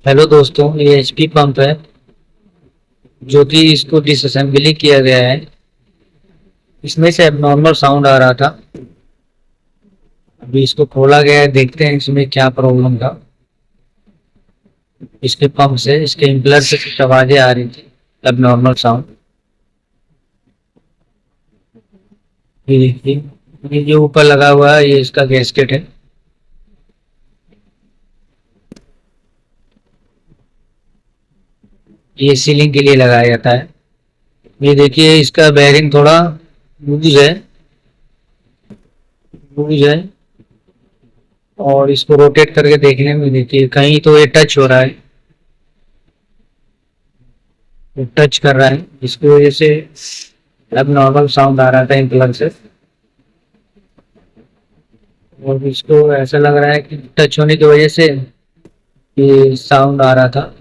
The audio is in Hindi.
हेलो दोस्तों, ये एचपी पंप है जो कि इसको डिसअसेंबली किया गया है। इसमें से एबनॉर्मल साउंड आ रहा था। अभी इसको खोला गया है, देखते हैं इसमें क्या प्रॉब्लम था। इसके पंप से, इसके इम्पलर से कुछ आवाजें आ रही थी, एबनॉर्मल साउंड। ये देखिए, ये जो ऊपर लगा हुआ है ये इसका गैसकेट है। ये सीलिंग के लिए लगाया जाता है। ये देखिए, इसका बेयरिंग थोड़ा लूज है, लूज है। और इसको रोटेट करके देखने में देखिए, कहीं तो ये टच हो रहा है, ये टच कर रहा है, जिसकी वजह से अब नॉर्मल साउंड आ रहा था इम्प्लग से। और इसको ऐसा लग रहा है कि टच होने की वजह से ये साउंड आ रहा था।